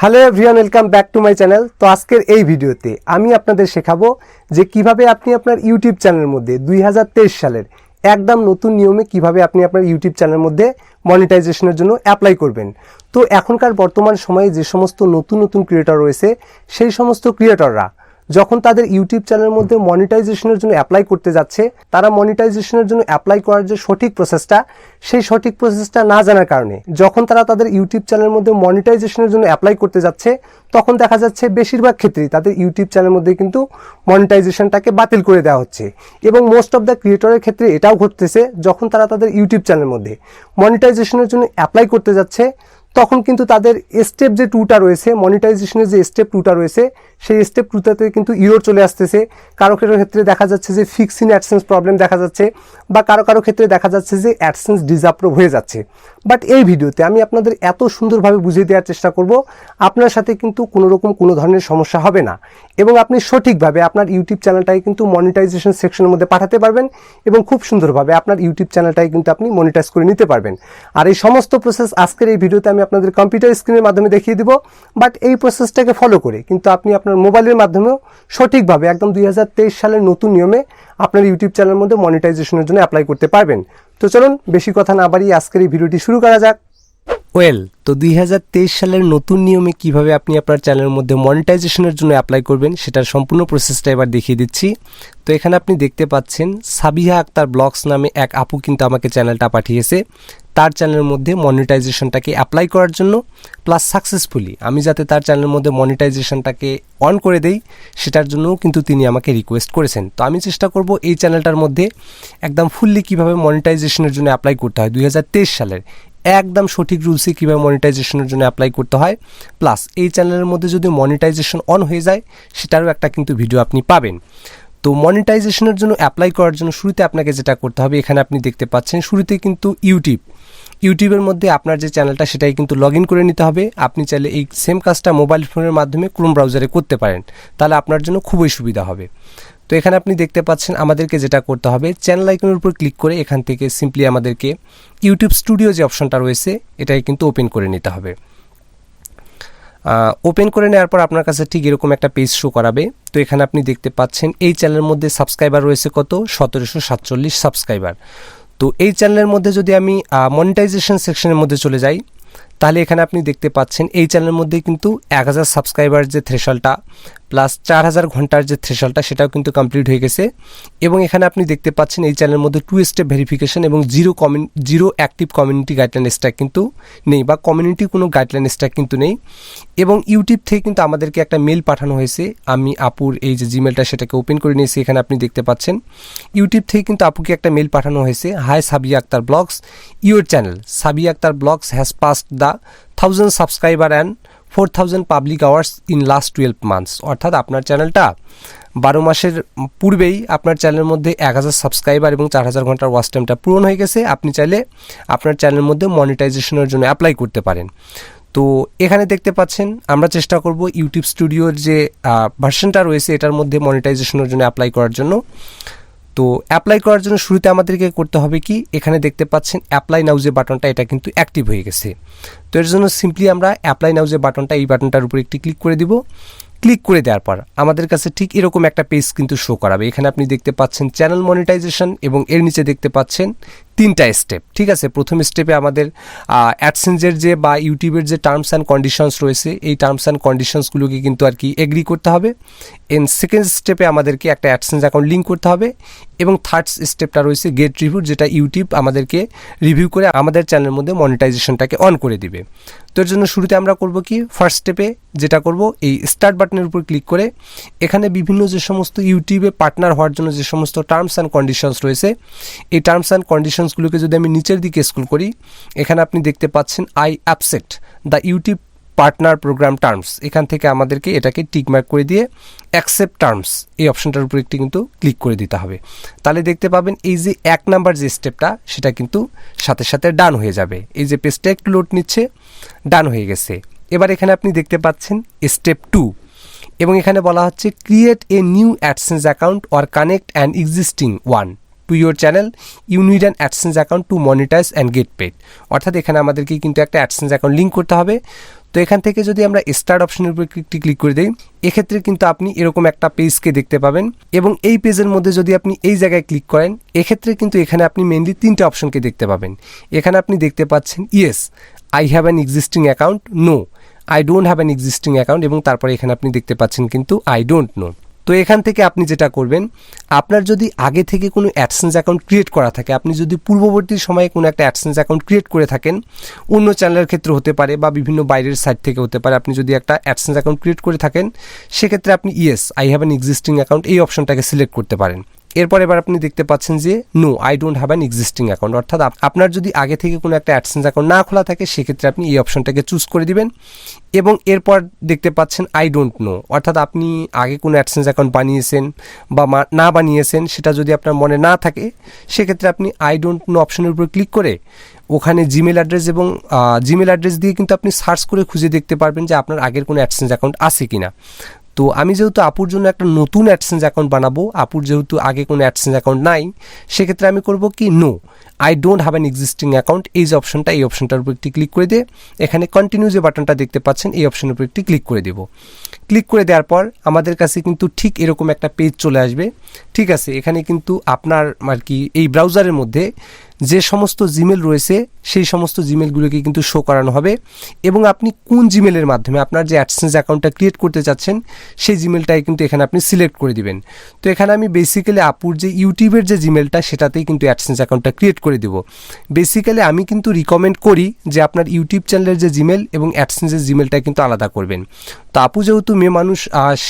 Hello everyone, welcome back to my channel. তো আজকের এই ভিডিওতে আমি আপনাদের শেখাবো যে কিভাবে আপনি আপনার ইউটিউব চ্যানেলের মধ্যে 2023 সালের একদম নতুন নিয়মে কিভাবে আপনি আপনার ইউটিউব চ্যানেলের মধ্যে মনিটাইজেশনের জন্য অ্যাপ্লাই করবেন। তো এখনকার বর্তমান সময়ে যে সমস্ত নতুন নতুন ক্রিয়েটর রয়েছে সেই সমস্ত ক্রিয়েটররা যখন তাদের ইউটিউব চ্যানেলের মধ্যে মনিটাইজেশনের জন্য অ্যাপ্লাই করতে যাচ্ছে, তারা মনিটাইজেশনের জন্য অ্যাপ্লাই করার যে সঠিক প্রসেসটা, সেই সঠিক প্রসেসটা না জানার কারণে যখন তারা তাদের ইউটিউব চ্যানেলের মধ্যে মনিটাইজেশনের জন্য অ্যাপ্লাই করতে যাচ্ছে, তখন দেখা যাচ্ছে বেশিরভাগ ক্ষেত্রেই তাদের ইউটিউব চ্যানেলের মধ্যে কিন্তু মনিটাইজেশনটাকে বাতিল করে দেওয়া হচ্ছে। এবং মোস্ট অফ দ্য ক্রিয়েটরের ক্ষেত্রে এটাও ঘটতেছে, যখন তারা তাদের ইউটিউব চ্যানেলের মধ্যে মনিটাইজেশনের জন্য অ্যাপ্লাই করতে যাচ্ছে তখন কিন্তু তাদের স্টেপ যে 2টা রয়েছে, মনিটাইজেশনের যে স্টেপ 2টা রয়েছে, সেই স্টেপ 2টাতে কিন্তু ইরর চলে আসতেছে। কারো কারো ক্ষেত্রে দেখা যাচ্ছে যে ফিক্স ইন অ্যাডসেন্স প্রবলেম দেখা যাচ্ছে, বা কারো কারো ক্ষেত্রে দেখা যাচ্ছে যে অ্যাডসেন্স ডিসঅ্যাপ্রুভ হয়ে যাচ্ছে। বাট এই ভিডিওতে আমি আপনাদের এত সুন্দরভাবে বুঝিয়ে দেওয়ার চেষ্টা করব আপনার সাথে কিন্তু কোনো ধরনের সমস্যা হবে না, এবং আপনি সঠিকভাবে আপনার ইউটিউব চ্যানেলটাকে কিন্তু মনিটাইজেশন সেকশনের মধ্যে পাঠাতে পারবেন, এবং খুব সুন্দরভাবে আপনার ইউটিউব চ্যানেলটাকে কিন্তু আপনি মনিটাইজ করে নিতে পারবেন। আর এই সমস্ত প্রসেস আজকের এই ভিডিওতে আমি আপনাদের কম্পিউটার স্ক্রিনের মাধ্যমে দেখিয়ে দিব। বাট এই প্রসেসটাকে ফলো করে কিন্তু আপনি আপনার মোবাইলের মাধ্যমেও সঠিকভাবে একদম 2023 সালের নতুন নিয়মে আপনার ইউটিউব চ্যানেলের মধ্যে মনিটাইজেশনের জন্য অ্যাপ্লাই করতে পারবেন। তো চলুন বেশি কথা না বাড়িয়ে আজকের এই ভিডিওটি শুরু করা যাক। তো 2023 সালের নতুন নিয়মে কিভাবে আপনি আপনার চ্যানেলের মধ্যে মনিটাইজেশনের জন্য অ্যাপ্লাই করবেন সেটার সম্পূর্ণ প্রসেসটা এবার দেখিয়ে দিচ্ছি। তো এখানে আপনি দেখতে পাচ্ছেন সাবিহা আক্তার ব্লগস নামে এক আপু কিন্তু আমাকে চ্যানেলটা পাঠিয়েছে তার চ্যানেলের মধ্যে মনিটাইজেশনটাকে অ্যাপ্লাই করার জন্য, প্লাস সাকসেসফুলি আমি যাতে তার চ্যানেলের মধ্যে মনিটাইজেশনটাকে অন করে দেই সেটার জন্যও কিন্তু তিনি আমাকে রিকোয়েস্ট করেছেন। তো আমি চেষ্টা করব এই চ্যানেলটার মধ্যে একদম ফুললি কীভাবে মনিটাইজেশনের জন্য অ্যাপ্লাই করতে হয় 2023 সালের একদম সঠিক রুলসে কীভাবে মনিটাইজেশনের জন্য অ্যাপ্লাই করতে হয়, প্লাস এই চ্যানেলের মধ্যে যদি মনিটাইজেশন অন হয়ে যায় সেটারও একটা কিন্তু ভিডিও আপনি পাবেন। তো মনিটাইজেশনের জন্য অ্যাপ্লাই করার জন্য শুরুতে আপনাকে যেটা করতে হবে, এখানে আপনি দেখতে পাচ্ছেন শুরুতে কিন্তু ইউটিউবের মধ্যে আপনার যে চ্যানেলটা সেটাই কিন্তু লগ ইন করে নিতে হবে। আপনি চাইলে এই সেম কাজটা মোবাইল ফোনের মাধ্যমে ক্রোম ব্রাউজারে করতে পারেন, তাহলে আপনার জন্য খুবই সুবিধা হবে। তো এখানে আপনি দেখতে পাচ্ছেন আমাদেরকে যেটা করতে হবে, চ্যানেল আইকনের উপর ক্লিক করে এখান থেকে সিম্পলি আমাদেরকে ইউটিউব স্টুডিও যে অপশনটা রয়েছে এটাকে কিন্তু ওপেন করে নিতে হবে। ওপেন করে নেওয়ার পর আপনার কাছে ঠিক এরকম একটা পেজ শো করাবে। তো এখানে আপনি দেখতে পাচ্ছেন এই চ্যানেলের মধ্যে সাবস্ক্রাইবার রয়েছে কত, 1747 সাবস্ক্রাইবার। তো এই চ্যানেলের মধ্যে যদি আমি মনিটাইজেশন সেকশনের মধ্যে চলে যাই, তাহলে এখানে আপনি দেখতে পাচ্ছেন এই চ্যানেলের মধ্যে কিন্তু 1000 সাবস্ক্রাইবার যে থ্রেশহোল্ডটা প্লাস 4000 ঘন্টার যে থ্রেশহোল্ডটা সেটাও কিন্তু কমপ্লিট হয়ে গেছে। এবং এখানে আপনি দেখতে পাচ্ছেন এই চ্যানেলের মধ্যে 2 স্টেপ ভেরিফিকেশন এবং zero active community guideline stack কিন্তু নেই, বা কমিউনিটি কোনো গাইডলাইন স্ট্যাক কিন্তু নেই। এবং ইউটিউব থেকে কিন্তু আমাদেরকে একটা মেল পাঠানো হয়েছে, আমি আপুর এই যে জিমেলটা সেটাকে ওপেন করে নিয়েছি। এখানে আপনি দেখতে পাচ্ছেন ইউটিউব থেকে কিন্তু আপুকে একটা মেল পাঠানো হয়েছে, hi Sabia Akhtar blogs, your channel Sabia Akhtar blogs has passed the 1000 subscriber and 4000 public hours in last 12 months. অর্থাৎ আপনার চ্যানেলটা 12 মাসের পূর্বেই আপনার চ্যানেলের মধ্যে 1000 সাবস্ক্রাইবার এবং 4000 ঘন্টার ওয়াচ টাইমটা পূরণ হয়ে গেছে। আপনি চাইলে আপনার চ্যানেলের মধ্যে মনিটাইজেশনের জন্য অ্যাপ্লাই করতে পারেন। তো এখানে দেখতে পাচ্ছেন আমরা চেষ্টা করব ইউটিউব স্টুডিওর যে ভার্সনটা রয়েছে এটার মধ্যে মনিটাইজেশনের জন্য অ্যাপ্লাই করার জন্য। তো অ্যাপ্লাই করার জন্য শুরুতে আমাদেরকে করতে হবে কি, এখানে দেখতে পাচ্ছেন অ্যাপ্লাই নাও যে বাটনটা এটা কিন্তু অ্যাক্টিভ হয়ে গেছে। তো এর জন্য সিম্পলি আমরা অ্যাপ্লাই নাও যে বাটনটা, এই বাটনটার উপর একটি ক্লিক করে দিব। ক্লিক করে দেওয়ার পর আমাদের কাছে ঠিক এরকম একটা পেজ কিন্তু শো করাবে। এখানে আপনি দেখতে পাচ্ছেন চ্যানেল মনিটাইজেশন এবং এর নিচে দেখতে পাচ্ছেন 3টা স্টেপ। ঠিক আছে, প্রথম স্টেপে আমাদের অ্যাডসেন্সের যে বা ইউটিউবের যে টার্মস অ্যান্ড কন্ডিশনস রয়েছে এই টার্মস অ্যান্ড কন্ডিশনসগুলোকে কিন্তু আর কি এগ্রি করতে হবে। সেকেন্ড স্টেপে আমাদেরকে একটা অ্যাডসেন্স অ্যাকাউন্ট লিঙ্ক করতে হবে, এবং থার্ড স্টেপটা রয়েছে গেট রিভিউ, যেটা ইউটিউব আমাদেরকে রিভিউ করে আমাদের চ্যানেলের মধ্যে মনিটাইজেশনটাকে অন করে দিবে। তো এর জন্য শুরুতে আমরা করব কি, ফার্স্ট স্টেপে যেটা করব এই স্টার্ট বাটনের উপর ক্লিক করে এখানে বিভিন্ন যে সমস্ত ইউটিউবে পার্টনার হওয়ার জন্য যে সমস্ত টার্মস অ্যান্ড কন্ডিশনস রয়েছে এই টার্মস অ্যান্ড কন্ডিশনসগুলোকে যদি আমি নিচের দিকে স্ক্রল করি, এখানে আপনি দেখতে পাচ্ছেন I accept the YouTube partner program terms. এখান থেকে আমাদেরকে এটাকে টিকমার্ক করে দিয়ে অ্যাকসেপ্ট টার্মস এই অপশনটার উপর একটি কিন্তু ক্লিক করে দিতে হবে। তাহলে দেখতে পাবেন এই যে 1 নাম্বার যে স্টেপটা সেটা কিন্তু সাথে সাথে ডান হয়ে যাবে। এই যে পেজটা একটু লোড নিচ্ছে, ডান হয়ে গেছে। এবার এখানে আপনি দেখতে পাচ্ছেন স্টেপ 2, এবং এখানে বলা হচ্ছে create a new AdSense account or connect an existing one to your channel, you need an AdSense account to monetise and get paid. অর্থাৎ এখানে আমাদেরকে কিন্তু একটা অ্যাডসেন্স অ্যাকাউন্ট লিঙ্ক করতে হবে। তো এখান থেকে যদি আমরা স্টার্ট অপশনের উপর ক্লিক করে দিই, এক্ষেত্রে কিন্তু আপনি এরকম একটা পেজকে দেখতে পাবেন এবং এই পেজের মধ্যে যদি আপনি এই জায়গায় ক্লিক করেন, এক্ষেত্রে কিন্তু এখানে আপনি মেনলি 3টে অপশনকে দেখতে পাবেন। এখানে আপনি দেখতে পাচ্ছেন yes, I have an existing account, no, I don't have an existing account, এবং তারপরে এখানে আপনি দেখতে পাচ্ছেন কিন্তু আই ডোন্ট নো। তো এখান থেকে আপনি যেটা করবেন, আপনার যদি আগে থেকে কোনো অ্যাডসেন্স অ্যাকাউন্ট ক্রিয়েট করা থাকে, আপনি যদি পূর্ববর্তী সময়ে কোনো একটা অ্যাডসেন্স অ্যাকাউন্ট ক্রিয়েট করে থাকেন, অন্য চ্যানেলের ক্ষেত্রে হতে পারে বা বিভিন্ন বাইরের সাইট থেকে হতে পারে, আপনি যদি একটা অ্যাডসেন্স অ্যাকাউন্ট ক্রিয়েট করে থাকেন, সেক্ষেত্রে আপনি yes, I have an existing account এই অপশনটাকে সিলেক্ট করতে পারেন। এরপর এবার আপনি দেখতে পাচ্ছেন যে no, I don't have an existing account, অর্থাৎ আপনার যদি আগে থেকে কোনো একটা অ্যাডসেন্স অ্যাকাউন্ট না খোলা থাকে, সেক্ষেত্রে আপনি এই অপশনটাকে চুজ করে দিবেন। এবং এরপর দেখতে পাচ্ছেন আই ডোন্ট নো, অর্থাৎ আপনি আগে কোনো অ্যাডসেন্স অ্যাকাউন্ট বানিয়েছেন বা না বানিয়েছেন, সেটা যদি আপনার মনে না থাকে, সেক্ষেত্রে আপনি আই ডোন্ট নো অপশনের উপর ক্লিক করে ওখানে জিমেল অ্যাড্রেস এবং জিমেল অ্যাড্রেস দিয়ে কিন্তু আপনি সার্চ করে খুঁজে দেখতে পারবেন যে আপনার আগের কোনো অ্যাডসেন্স অ্যাকাউন্ট আছে কিনা। তো আমি যেহেতু আপুর জন্য একটা নতুন অ্যাডসেন্স অ্যাকাউন্ট বানাবো, আপুর যেহেতু আগে কোনো অ্যাডসেন্স অ্যাকাউন্ট নাই, সেক্ষেত্রে আমি করব কি no, I don't have an existing account, এই যে অপশনটা, এই অপশনটার উপর একটি ক্লিক করে দিয়ে এখানে কন্টিনিউ যে বাটনটা দেখতে পাচ্ছেন, এই অপশনের উপর একটি ক্লিক করে দেব। ক্লিক করে দেওয়ার পর আমাদের কাছে কিন্তু ঠিক এরকম একটা পেজ চলে আসবে। ঠিক আছে, এখানে কিন্তু আপনার আর কি এই ব্রাউজারের মধ্যে যে সমস্ত জিমেল রয়েছে, সেই সমস্ত জিমেলগুলোকে কিন্তু শো করানো হবে এবং আপনি কোন জিমেলের মাধ্যমে আপনার যে অ্যাডসেন্স অ্যাকাউন্টটা ক্রিয়েট করতে চাচ্ছেন, সেই জিমেলটাই কিন্তু এখানে আপনি সিলেক্ট করে দিবেন। তো এখানে আমি বেসিক্যালি আপুর যে ইউটিউবের যে জিমেলটা, সেটাতেই কিন্তু অ্যাডসেন্স অ্যাকাউন্টটা ক্রিয়েট করে দেব। বেসিক্যালি আমি কিন্তু রিকমেন্ড করি যে আপনার ইউটিউব চ্যানেলের যে জিমেল এবং অ্যাডসেন্সের জিমেলটা কিন্তু আলাদা করবেন। তো আপু যেহেতু মেয়ে মানুষ,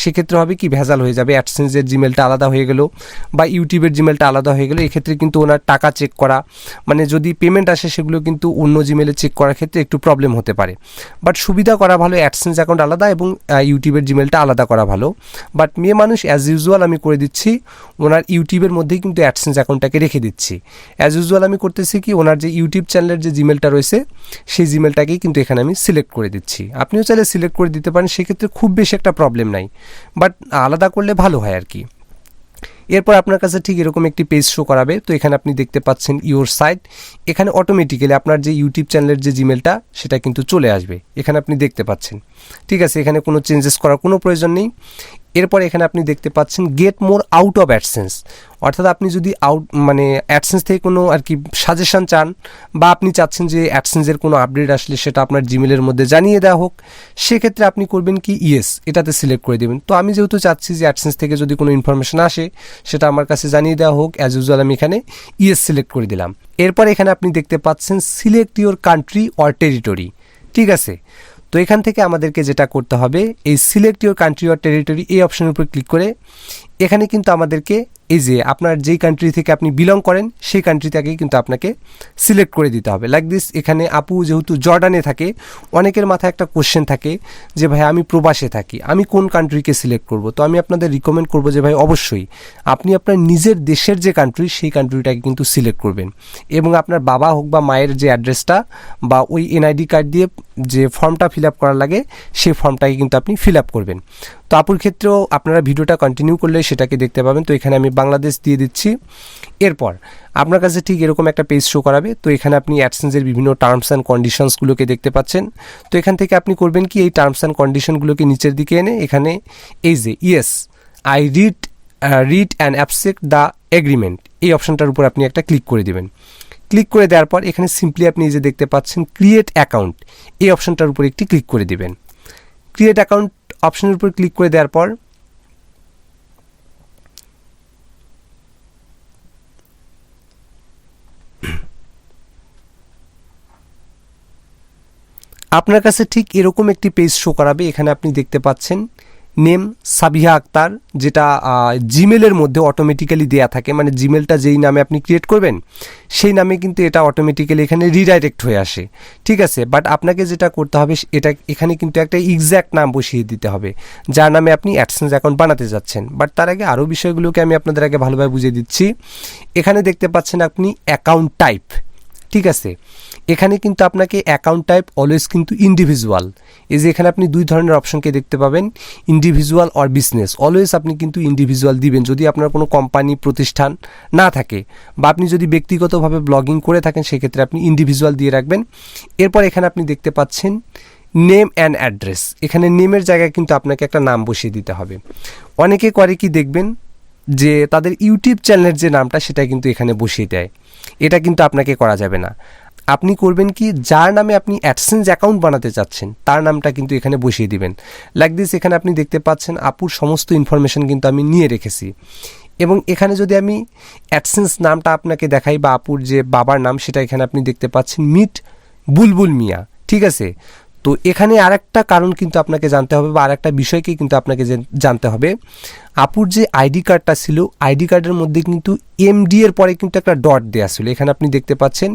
সেক্ষেত্রে হবে কি ভেজাল হয়ে যাবে, অ্যাডসেন্সের জিমেলটা আলাদা হয়ে গেল বা ইউটিউবের জিমেলটা আলাদা হয়ে গেল, এক্ষেত্রে কিন্তু ওনার টাকা চেক করা, মানে যদি পেমেন্ট আসে, সেগুলো কিন্তু অন্য জিমেলে চেক করার ক্ষেত্রে একটু প্রবলেম হতে পারে। বাট সুবিধা করা ভালো, অ্যাডসেন্স অ্যাকাউন্ট আলাদা এবং ইউটিউবের জিমেলটা আলাদা করা ভালো। বাট মেয়ে মানুষ অ্যাজ ইউজুয়াল আমি করে দিচ্ছি, ওনার ইউটিউবের মধ্যেই কিন্তু অ্যাডসেন্স অ্যাকাউন্টটাকে রেখে দিচ্ছি। অ্যাজ ইউজুয়াল আমি করতেছি কি, ওনার যে ইউটিউব চ্যানেলের যে জিমেলটা রয়েছে, সেই জিমেলটাকেই কিন্তু এখানে আমি সিলেক্ট করে দিচ্ছি। আপনিও চাইলে সিলেক্ট করে দিতে পারেন, সেক্ষেত্রে খুব বেশি একটা প্রবলেম নাই, বাট আলাদা করলে ভালো হয় আর কি। এরপর আপনার কাছে ঠিক এরকম একটি পেজ শো করাবে। তো এখানে আপনি দেখতে পাচ্ছেন ইওর সাইট, এখানে অটোমেটিক্যালি আপনার যে ইউটিউব চ্যানেলের যে জিমেলটা, সেটা কিন্তু চলে আসবে, এখানে আপনি দেখতে পাচ্ছেন। ঠিক আছে, এখানে কোনো চেঞ্জেস করার কোনো প্রয়োজন নেই। এরপর এখানে আপনি দেখতে পাচ্ছেন get more out of AdSense, অর্থাৎ আপনি যদি অ্যাডসেন্স থেকে কোনো আর কি সাজেশন চান বা আপনি চাচ্ছেন যে অ্যাডসেন্সের কোনো আপডেট আসলে সেটা আপনার জিমেলের মধ্যে জানিয়ে দেওয়া হোক, সেক্ষেত্রে আপনি করবেন কি ইয়েস, এটাতে সিলেক্ট করে দেবেন। তো আমি যেহেতু চাচ্ছি যে অ্যাডসেন্স থেকে যদি কোনো ইনফরমেশন আসে, সেটা আমার কাছে জানিয়ে দেওয়া হোক, অ্যাজ ইউজুয়াল আমি এখানে ইয়েস সিলেক্ট করে দিলাম। এরপর এখানে আপনি দেখতে পাচ্ছেন select your country or territory. ঠিক আছে, তো এখান থেকে আমাদেরকে যেটা করতে হবে, এই select your country or territory এই অপশনের উপর ক্লিক করে এখানে কিন্তু আমাদেরকে এই যে আপনার যেই কান্ট্রি থেকে আপনি বিলং করেন, সেই কান্ট্রি থেকেই কিন্তু আপনাকে সিলেক্ট করে দিতে হবে। লাইক দিস, এখানে আপু যেহেতু জর্ডানে থাকে, অনেকের মাথায় একটা কোশ্চেন থাকে যে ভাই আমি প্রবাসে থাকি, আমি কোন কান্ট্রিকে সিলেক্ট করব। তো আমি আপনাদের রিকমেন্ড করব যে ভাই অবশ্যই আপনি আপনার নিজের দেশের যে কান্ট্রি, সেই কান্ট্রিটাকে কিন্তু সিলেক্ট করবেন এবং আপনার বাবা হোক বা মায়ের যে অ্যাড্রেসটা বা ওই এনআইডি কার্ড দিয়ে যে ফর্মটা ফিল আপ করার লাগে, সেই ফর্মটাকে কিন্তু আপনি ফিল আপ করবেন। তো আপুর ক্ষেত্রেও আপনারা ভিডিওটা কন্টিনিউ করলে সেটাকে দেখতে পাবেন। তো এখানে আমি বাংলাদেশ দিয়ে দিচ্ছি। এরপর আপনার কাছে ঠিক এরকম একটা পেজ শো করাবে। তো এখানে আপনি অ্যাডসেন্সের বিভিন্ন টার্মস অ্যান্ড কন্ডিশনসগুলোকে দেখতে পাচ্ছেন। তো এখান থেকে আপনি করবেন কি, এই টার্মস অ্যান্ড কন্ডিশনগুলোকে নিচের দিকে এনে এখানে এই যে yes I read and accept the agreement, এই অপশনটার উপর আপনি একটা ক্লিক করে দেবেন। ক্লিক করে দেওয়ার পর এখানে সিম্পলি আপনি এই যে দেখতে পাচ্ছেন ক্রিয়েট অ্যাকাউন্ট, এই অপশনটার উপর একটি ক্লিক করে দিবেন। ক্রিয়েট অ্যাকাউন্ট অপশনের উপর ক্লিক করে দেওয়ার পর আপনার কাছে ঠিক এরকম একটি পেজ শো করাবে। এখানে আপনি দেখতে পাচ্ছেন নেম সাবিহা আক্তার, যেটা জিমেলের মধ্যে অটোমেটিক্যালি দেয়া থাকে, মানে জিমেলটা যেই নামে আপনি ক্রিয়েট করবেন, সেই নামে কিন্তু এটা অটোমেটিক্যালি এখানে রিডাইরেক্ট হয়ে আসে। ঠিক আছে, বাট আপনাকে যেটা করতে হবে, এটা এখানে কিন্তু একটা এক্স্যাক্ট নাম বসিয়ে দিতে হবে, যার নামে আপনি অ্যাডসেন্স অ্যাকাউন্ট বানাতে যাচ্ছেন। বাট তার আগে আরও বিষয়গুলোকে আমি আপনাদের আগে ভালোভাবে বুঝিয়ে দিচ্ছি। এখানে দেখতে পাচ্ছেন আপনি অ্যাকাউন্ট টাইপ। ঠিক আছে, এখানে কিন্তু আপনাকে অ্যাকাউন্ট টাইপ অলওয়েজ কিন্তু ইন্ডিভিজুয়াল, এই যে এখানে আপনি দুই ধরনের অপশনকে দেখতে পাবেন, ইন্ডিভিজুয়াল অর বিজনেস। অলওয়েজ আপনি কিন্তু ইন্ডিভিজুয়াল দিবেন যদি আপনার কোনো কোম্পানি প্রতিষ্ঠান না থাকে বা আপনি যদি ব্যক্তিগতভাবে ব্লগিং করে থাকেন, সেক্ষেত্রে আপনি ইন্ডিভিজুয়াল দিয়ে রাখবেন। এরপর এখানে আপনি দেখতে পাচ্ছেন নেম অ্যান্ড অ্যাড্রেস, এখানে নেমের জায়গায় কিন্তু আপনাকে একটা নাম বসিয়ে দিতে হবে। অনেকে করে কি দেখবেন যে তাদের ইউটিউব চ্যানেলের যে নামটা সেটা কিন্তু এখানে বসিয়ে দেয়, এটা কিন্তু আপনাকে করা যাবে না। আপনি করবেন কি, যার নামে আপনি অ্যাডসেন্স অ্যাকাউন্ট বানাতে চাচ্ছেন তার নামটা কিন্তু এখানে বসিয়ে দিবেন। লাইক দিস, এখানে আপনি দেখতে পাচ্ছেন আপুর সমস্ত ইনফরমেশন কিন্তু আমি নিয়ে রেখেছি। এবং এখানে যদি আমি অ্যাডসেন্স নামটা আপনাকে দেখাই বা আপুর যে বাবার নাম সেটা এখানে আপনি দেখতে পাচ্ছেন মিট বুলবুল মিয়া, ঠিক আছে। তো এখানে আরেকটা কারণ কিন্তু আপনাকে জানতে হবে বা আরেকটা বিষয়কে কিন্তু আপনাকে জানতে হবে, আপুর যে আইডি কার্ডটা ছিল আইডি কার্ডের মধ্যে কিন্তু এমডি এর পরে কিন্তু একটা ডট দেওয়া ছিল, এখানে আপনি দেখতে পাচ্ছেন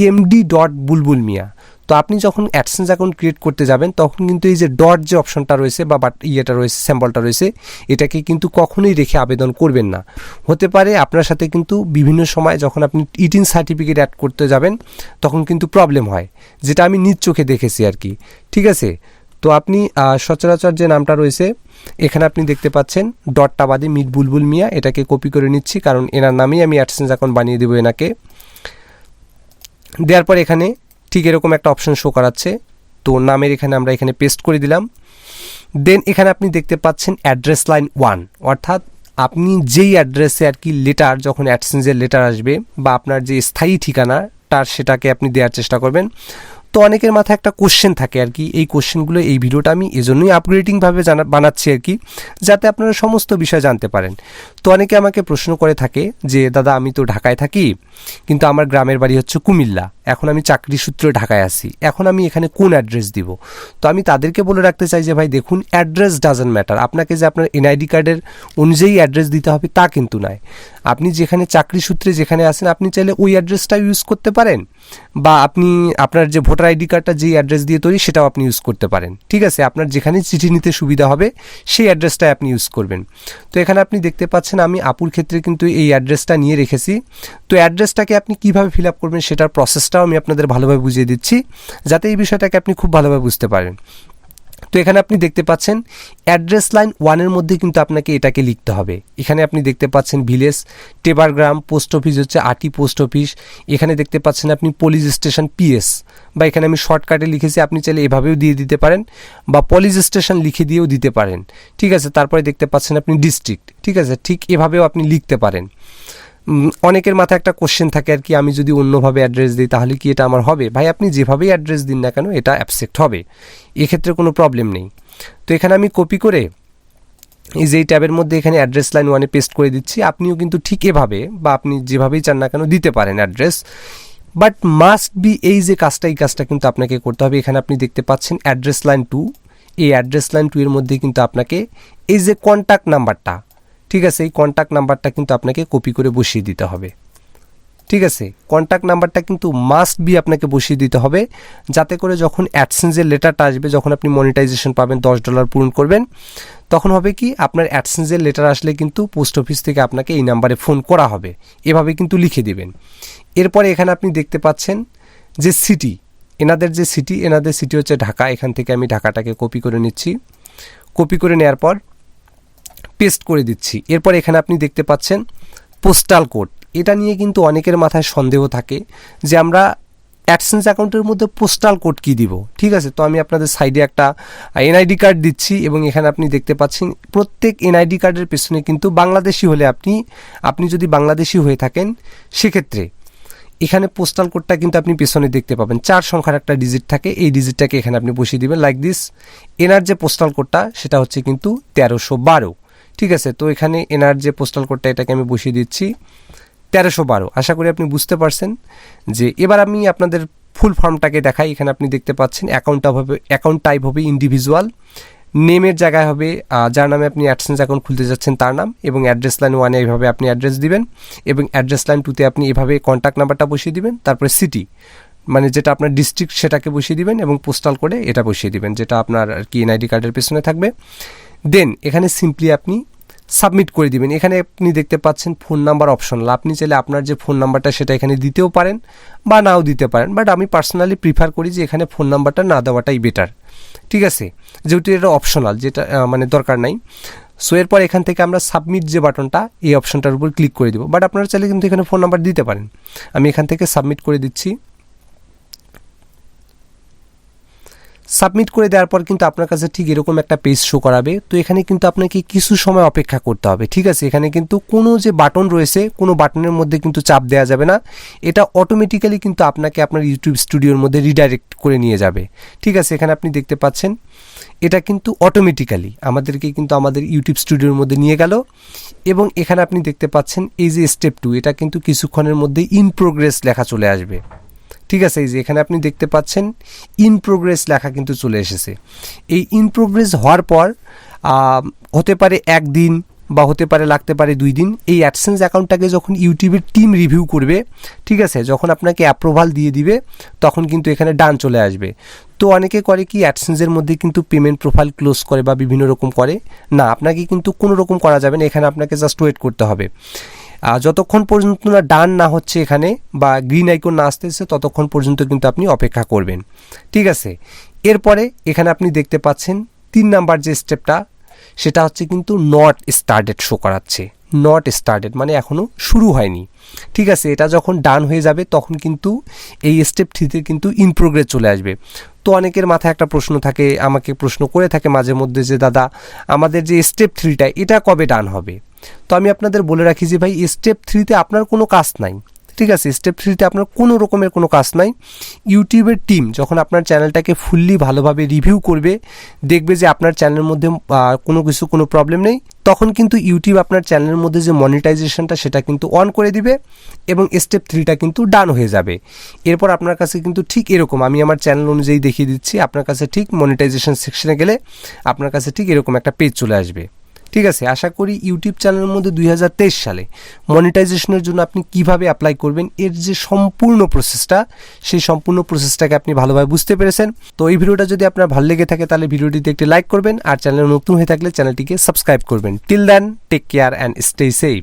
এমডি ডট বুলবুল মিয়া। তো আপনি যখন অ্যাডসেন্স অ্যাকাউন্ট ক্রিয়েট করতে যাবেন তখন কিন্তু এই যে ডট যে অপশনটা রয়েছে বা ইয়েটা রয়েছে, স্যাম্বলটা রয়েছে, এটাকে কিন্তু কখনোই রেখে আবেদন করবেন না। হতে পারে আপনার সাথে কিন্তু বিভিন্ন সময় যখন আপনি ইটিন সার্টিফিকেট অ্যাড করতে যাবেন তখন কিন্তু প্রবলেম হয়, যেটা আমি নিজ চোখে দেখেছি আর কি, ঠিক আছে। তো আপনি সচরাচর যে নামটা রয়েছে এখানে আপনি দেখতে পাচ্ছেন ডটটা বাদে মিট বুলবুল মিয়া, এটাকে কপি করে নিচ্ছি কারণ এনার নামেই আমি অ্যাডসেন্স অ্যাকাউন্ট বানিয়ে দেবো এনাকে। দেওয়ার পর এখানে ঠিক এরকম একটা অপশন শো করাচ্ছে, তো নামের এখানে আমরা এখানে পেস্ট করে দিলাম। দেন এখানে আপনি দেখতে পাচ্ছেন অ্যাড্রেস লাইন 1, অর্থাৎ আপনি যেই অ্যাড্রেসে আর কি লেটার, যখন অ্যাডসেন্সের লেটার আসবে বা আপনার যে স্থায়ী ঠিকানা তার সেটাকে আপনি দেওয়ার চেষ্টা করবেন। তো অনেকের মাথায় একটা কোশ্চেন থাকে আর কি, এই কোশ্চেনগুলো এই ভিডিওটা আমি এজন্যই আপগ্রেডিংভাবে বানাচ্ছি আর কি, যাতে আপনারা সমস্ত বিষয় জানতে পারেন। তো অনেকে আমাকে প্রশ্ন করে থাকে যে দাদা আমি তো ঢাকায় থাকি কিন্তু আমার গ্রামের বাড়ি হচ্ছে কুমিল্লা, এখন আমি চাকরি সূত্রে ঢাকায় আছি, এখন আমি এখানে কোন অ্যাড্রেস দিব? তো আমি তাদেরকে বলে রাখতে চাই যে ভাই দেখুন, অ্যাড্রেস ডাজন্ট ম্যাটার, আপনাকে যে আপনার এনআইডি কার্ডের অনুযায়ী অ্যাড্রেস দিতে হবে তা কিন্তু নয়। আপনি যেখানে চাকরি সূত্রে যেখানে আছেন আপনি চাইলে ওই অ্যাড্রেসটা ইউজ করতে পারেন, বা আপনি আপনার যে ভোটার আইডি কার্ডটা যেই অ্যাড্রেস দিয়ে তৈরি সেটাও আপনি ইউজ করতে পারেন, ঠিক আছে। আপনার যেখানে চিঠি নিতে সুবিধা হবে সেই অ্যাড্রেসটাই আপনি ইউজ করবেন। তো এখানে আপনি দেখতে পাচ্ছেন আমি আপুর ক্ষেত্রে কিন্তু এই অ্যাড্রেসটা নিয়ে রেখেছি। তো অ্যাড্রেসটাকে আপনি কীভাবে ফিল আপ করবেন সেটার প্রসেসটাও আমি আপনাদের ভালোভাবে বুঝিয়ে দিচ্ছি, যাতে এই বিষয়টাকে আপনি খুব ভালোভাবে বুঝতে পারেন। তো এখানে আপনি দেখতে পাচ্ছেন অ্যাড্রেস লাইন 1-এর মধ্যে কিন্তু আপনাকে এটাকে লিখতে হবে। এখানে আপনি দেখতে পাচ্ছেন ভিলেজ, টেবারগ্রাম, পোস্ট অফিস হচ্ছে আটি পোস্ট অফিস, এখানে দেখতে পাচ্ছেন আপনি পুলিশ স্টেশন পিএস, বা এখানে আমি শর্টকাটে লিখেছি, আপনি চাইলে এভাবেও দিয়ে দিতে পারেন বা পুলিশ স্টেশন লিখে দিয়েও দিতে পারেন, ঠিক আছে। তারপরে দেখতে পাচ্ছেন আপনি ডিস্ট্রিক্ট, ঠিক আছে, ঠিক এভাবেও আপনি লিখতে পারেন। অনেকের মাথায় একটা কোশ্চেন থাকে আর কি, আমি যদি অন্যভাবে অ্যাড্রেস দিই তাহলে কি এটা আমার হবে? ভাই আপনি যেভাবেই অ্যাড্রেস দিন না কেন এটা অ্যাকসেপ্ট হবে, এক্ষেত্রে কোনো প্রবলেম নেই। তো এখানে আমি কপি করে এই যে এই ট্যাবের মধ্যে এখানে অ্যাড্রেস লাইন 1-এ পেস্ট করে দিচ্ছি। আপনিও কিন্তু ঠিক এভাবে বা আপনি যেভাবেই চান না কেন দিতে পারেন অ্যাড্রেস, বাট মাস্ট বি এই যে কাজটা, এই কাজটা কিন্তু আপনাকে করতে হবে। এখানে আপনি দেখতে পাচ্ছেন অ্যাড্রেস লাইন 2, এই অ্যাড্রেস লাইন 2 এর মধ্যে কিন্তু আপনাকে এই যে কন্ট্যাক্ট নাম্বারটা, ঠিক আছে, এই কন্ট্যাক্ট নাম্বারটা কিন্তু আপনাকে কপি করে বসিয়ে দিতে হবে, ঠিক আছে। কন্ট্যাক্ট নাম্বারটা কিন্তু মাস্ট বি আপনাকে বসিয়ে দিতে হবে, যাতে করে যখন অ্যাডসেন্সের লেটারটা আসবে, যখন আপনি মনিটাইজেশন পাবেন, $10 পূরণ করবেন, তখন হবে কি আপনার অ্যাডসেন্সের লেটার আসলে কিন্তু পোস্ট অফিস থেকে আপনাকে এই নাম্বারে ফোন করা হবে, এভাবে কিন্তু লিখে দিবেন। এরপরে এখানে আপনি দেখতে পাচ্ছেন যে সিটি, এনাদের সিটি হচ্ছে ঢাকা, এখান থেকে আমি ঢাকাটাকে কপি করে নিচ্ছি, কপি করে নেওয়ার পর পেস্ট করে দিচ্ছি। এরপর এখানে আপনি দেখতে পাচ্ছেন পোস্টাল কোড, এটা নিয়ে কিন্তু অনেকের মাথায় সন্দেহ থাকে যে আমরা অ্যাডসেন্স অ্যাকাউন্টের মধ্যে পোস্টাল কোড কী দিব, ঠিক আছে। তো আমি আপনাদের সাইডে একটা এনআইডি কার্ড দিচ্ছি এবং এখানে আপনি দেখতে পাচ্ছেন প্রত্যেক এনআইডি কার্ডের পেছনে কিন্তু বাংলাদেশি হলে আপনি যদি বাংলাদেশি হয়ে থাকেন সেক্ষেত্রে এখানে পোস্টাল কোডটা কিন্তু আপনি পেছনে দেখতে পাবেন, 4 সংখ্যার একটা ডিজিট থাকে, এই ডিজিটটাকে এখানে আপনি বসিয়ে দিবেন লাইক দিস। এনার যে পোস্টাল কোডটা সেটা হচ্ছে কিন্তু 1312, ঠিক আছে। তো এখানে এনার যে পোস্টাল কোডটা এটাকে আমি বসিয়ে দিচ্ছি 1312। আশা করি আপনি বুঝতে পারছেন। যে এবার আমি আপনাদের ফুল ফর্মটাকে দেখাই। এখানে আপনি দেখতে পাচ্ছেন অ্যাকাউন্ট টাইপ হবে ইন্ডিভিজুয়াল, নেমের জায়গায় হবে যার নামে আপনি অ্যাডসেন্স অ্যাকাউন্ট খুলতে যাচ্ছেন তার নাম, এবং অ্যাড্রেস লাইন 1-এ এইভাবে আপনি অ্যাড্রেস দিবেন, এবং অ্যাড্রেস লাইন 2-তে আপনি এভাবে কন্ট্যাক্ট নাম্বারটা বসিয়ে দিবেন, তারপরে সিটি মানে যেটা আপনার ডিস্ট্রিক্ট সেটাকে বসিয়ে দিবেন, এবং পোস্টাল কোডে এটা বসিয়ে দিবেন যেটা আপনার আর কি এনআইডি কার্ডের পেছনে থাকবে। দেন এখানে সিম্পলি আপনি সাবমিট করে দিবেন। এখানে আপনি দেখতে পাচ্ছেন ফোন নাম্বার অপশনাল, আপনি চাইলে আপনার যে ফোন নাম্বারটা সেটা এখানে দিতেও পারেন বা নাও দিতে পারেন, বাট আমি পার্সোনালি প্রিফার করি যে এখানে ফোন নাম্বারটা না দেওয়াটাই বেটার, ঠিক আছে, যেহেতু এটা অপশনাল, যেটা মানে দরকার নাই। সো এরপর এখান থেকে আমরা সাবমিট যে বাটনটা এই অপশনটার উপর ক্লিক করে দেবো, বাট আপনারা চাইলে কিন্তু এখানে ফোন নাম্বার দিতে পারেন। আমি এখান থেকে সাবমিট করে দিচ্ছি। সাবমিট করে দেওয়ার পর কিন্তু আপনার কাছে ঠিক এরকম একটা পেজ শো করাবে। তো এখানে কিন্তু আপনাকে কিছু সময় অপেক্ষা করতে হবে, ঠিক আছে। এখানে কিন্তু কোনো যে বাটন রয়েছে কোনো বাটনের মধ্যে কিন্তু চাপ দেওয়া যাবে না, এটা অটোমেটিক্যালি কিন্তু আপনাকে আপনার ইউটিউব স্টুডিওর মধ্যে রিডাইরেক্ট করে নিয়ে যাবে, ঠিক আছে। এখানে আপনি দেখতে পাচ্ছেন এটা কিন্তু অটোমেটিক্যালি আমাদেরকে কিন্তু আমাদের ইউটিউব স্টুডিওর মধ্যে নিয়ে গেল। এবং এখানে আপনি দেখতে পাচ্ছেন এই যে স্টেপ 2, এটা কিন্তু কিছুক্ষণের মধ্যে ইন প্রোগ্রেস লেখা চলে আসবে, ঠিক আছে। এই যে এখানে আপনি দেখতে পাচ্ছেন ইন প্রোগ্রেস লেখা কিন্তু চলে এসেছে। এই ইন প্রোগ্রেস হওয়ার পর হতে পারে একদিন বা হতে পারে লাগতে পারে 2 দিন। এই অ্যাডসেন্স অ্যাকাউন্টটাকে যখন ইউটিউবের টিম রিভিউ করবে, ঠিক আছে, যখন আপনাকে অ্যাপ্রুভাল দিয়ে দিবে তখন কিন্তু এখানে ডান চলে আসবে। তো অনেকে করে কি অ্যাডসেন্সের মধ্যে কিন্তু পেমেন্ট প্রোফাইল ক্লোজ করে বা বিভিন্ন রকম করে, না, আপনাকে কিন্তু কোনো রকম করা যাবে না। এখানে আপনাকে জাস্ট ওয়েট করতে হবে যতক্ষণ পর্যন্ত না ডান না হচ্ছে এখানে বা গ্রিন আইকন না আসতেছে ততক্ষণ পর্যন্ত কিন্তু আপনি অপেক্ষা করবেন, ঠিক আছে। এরপরে এখানে আপনি দেখতে পাচ্ছেন 3 নাম্বার যে স্টেপটা, সেটা হচ্ছে কিন্তু নট স্টার্টেড শো করাচ্ছে। নট স্টার্টেড মানে এখনও শুরু হয়নি, ঠিক আছে। এটা যখন ডান হয়ে যাবে তখন কিন্তু এই স্টেপ 3তে কিন্তু ইন প্রোগ্রেস চলে আসবে। তো অনেকের মাথায় একটা প্রশ্ন থাকে, আমাকে প্রশ্ন করে থাকে মাঝে মধ্যে যে দাদা আমাদের যে স্টেপ 3টা এটা কবে ডান হবে। তো আমি আপনাদের বলে রাখি যে ভাই স্টেপ 3তে আপনার কোনো কাজ নাই, ঠিক আছে। স্টেপ 3তে আপনার কোনো রকমের কোনো কাজ নাই। ইউটিউবের টিম যখন আপনার চ্যানেলটাকে ফুললি ভালোভাবে রিভিউ করবে, দেখবে যে আপনার চ্যানেলের মধ্যে কোনো প্রবলেম নেই, তখন কিন্তু ইউটিউব আপনার চ্যানেলের মধ্যে যে মনিটাইজেশনটা সেটা কিন্তু অন করে দিবে এবং স্টেপ 3টা কিন্তু ডান হয়ে যাবে। এরপর আপনার কাছে কিন্তু ঠিক এরকম, আমি আমার চ্যানেল অনুযায়ী দেখিয়ে দিচ্ছি, আপনার কাছে ঠিক মনিটাইজেশন সেকশনে গেলে আপনার কাছে ঠিক এরকম একটা পেজ চলে আসবে, ঠিক আছে। আশা করি ইউটিউব চ্যানেলের মধ্যে 2023 সালে মনিটাইজেশনের জন্য আপনি কিভাবে অ্যাপ্লাই করবেন এর যে সম্পূর্ণ প্রসেসটা, সেই সম্পূর্ণ প্রসেসটাকে আপনি ভালোভাবে বুঝতে পেরেছেন। তো এই ভিডিওটা যদি আপনার ভালো লেগে থাকে তাহলে ভিডিওটিতে একটি লাইক করবেন, আর চ্যানেল নতুন হয়ে থাকলে চ্যানেলটিকে সাবস্ক্রাইব করবেন। Till then take care and stay safe.